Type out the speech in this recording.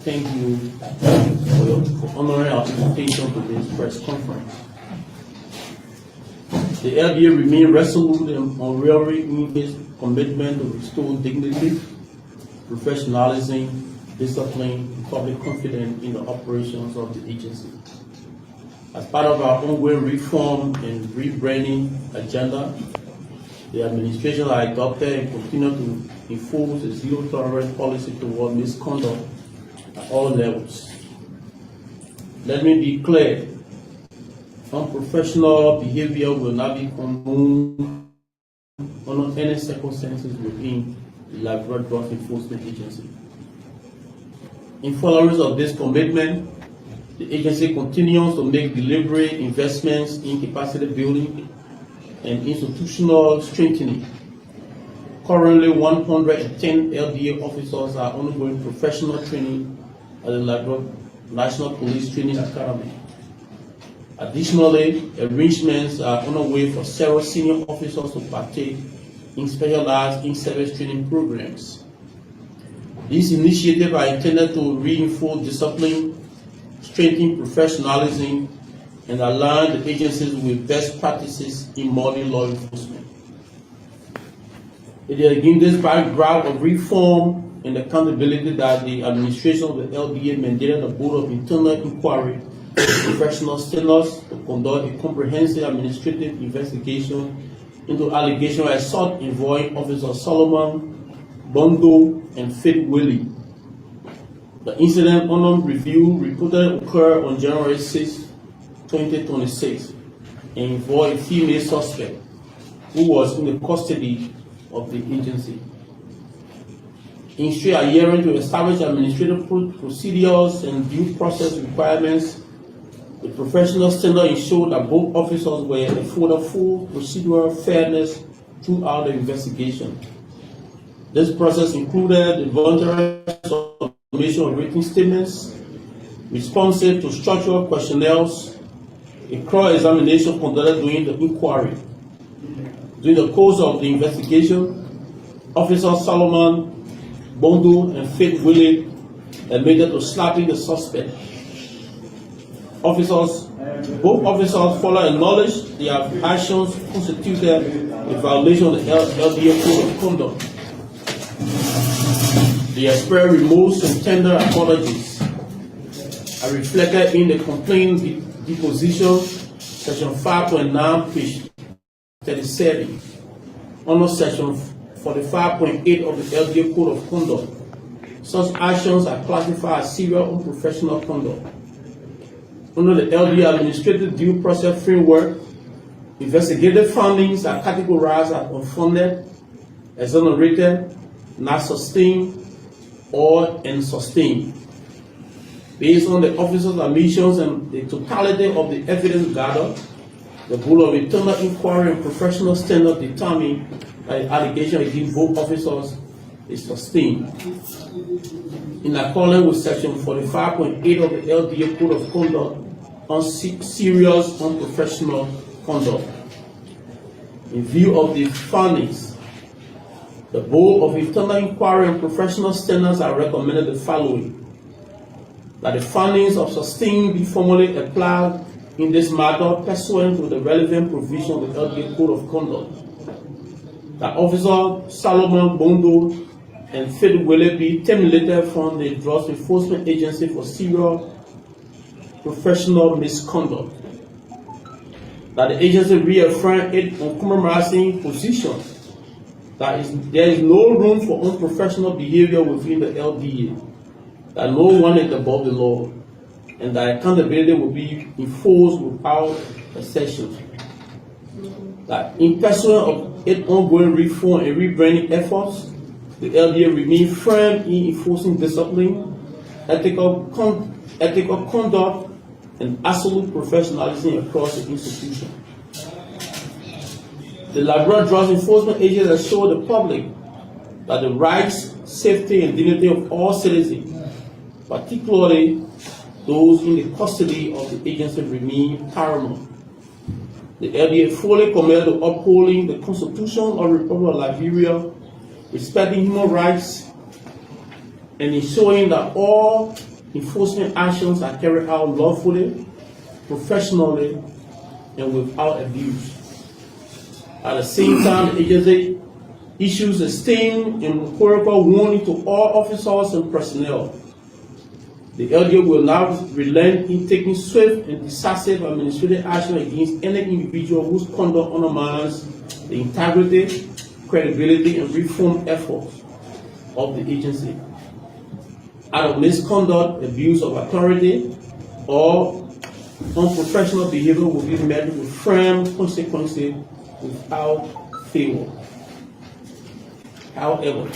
thank you for honoring our invitation to this press conference. The LDA remains resolute and unwavering in its commitment to restore dignity, professionalism, discipline, and public confidence in the operations of the agency. As part of our ongoing reform and rebranding agenda, the administration has adopted and continue to enforce a zero tolerance policy toward misconduct at all levels. Let me be clear, unprofessional behavior will not be condoned under any circumstances within the Labrador Drug Enforcement Agency. In furtherance of this commitment, the agency continues to make deliberate investments in capacity building and institutional strengthening. Currently, 110 LDA officers are undergoing professional training at the Labrador National Police Training Academy. Additionally, arrangements are underway for several senior officers to partake in specialized in-service training programs. These initiatives are intended to reinforce discipline, strengthen professionalism, and align the agencies with best practices in modern law enforcement. It is against this background of reform and accountability that the administration of the LDA mandated the Board of Internal Inquiry professional standards to conduct a comprehensive administrative investigation into allegations of assault involving Officer Solomon Bondo and Faith Willie. The incident under review reported occurred on January 6, 2026, and involved a female suspect who was in the custody of the agency. In straight adhering to establish administrative procedures and due process requirements, the professional standard ensured that both officers were afforded full procedural fairness throughout the investigation. This process included the voluntary submission of written statements, responsive to structural questionnaires, a cross-examination conducted during the inquiry. During the course of the investigation, Officer Solomon Bondo and Faith Willie admitted to slapping the suspect. Both officers fully acknowledged their actions constituted a violation of the LDA Code of Conduct. They expressed remorse and tender apologies are reflected in the complaint deposition, section 5.9, page 37, under section 45.8 of the LDA Code of Conduct. Such actions are classified as serious unprofessional conduct. Under the LDA Administrative Due Process Framework, investigative findings are categorized as unfounded, exonerated, not sustained, or unsustained. Based on the officer's admissions and the totality of the evidence gathered, the Board of Internal Inquiry and Professional Standards determined that the allegation against both officers is sustained. In accordance with section 45.8 of the LDA Code of Conduct on serious unprofessional conduct. In view of the findings, the Board of Internal Inquiry and Professional Standards are recommended the following: that the findings of sustained be formally applied in this matter pursuant to the relevant provision of the LDA Code of Conduct. That Officer Solomon Bondo and Faith Willie be terminated from the Drug Enforcement Agency for serious professional misconduct. That the agency reaffirm its uncompromising position that there is no room for unprofessional behavior within the LDA, that no one is above the law, and that accountability will be enforced without exception. That in pursuit of its ongoing reform and rebranding efforts, the LDA remains firm in enforcing discipline, ethical conduct, and absolute professionalism across the institution. The Labrador Drug Enforcement Agency has assured the public that the rights, safety, and dignity of all citizens, particularly those in the custody of the agency, remain paramount. The LDA fully committed to upholding the Constitution of the Republic of Liberia, respecting human rights, and ensuring that all enforcement actions are carried out lawfully, professionally, and without abuse. At the same time, the agency issues a sting and rhetorical warning to all officers and personnel. The LDO will now relent in taking swift and decisive administrative action against any individual whose conduct undermines the integrity, credibility, and reform efforts of the agency. Out of misconduct, abuse of authority, or unprofessional behavior will be met with firm consequences without fail. However,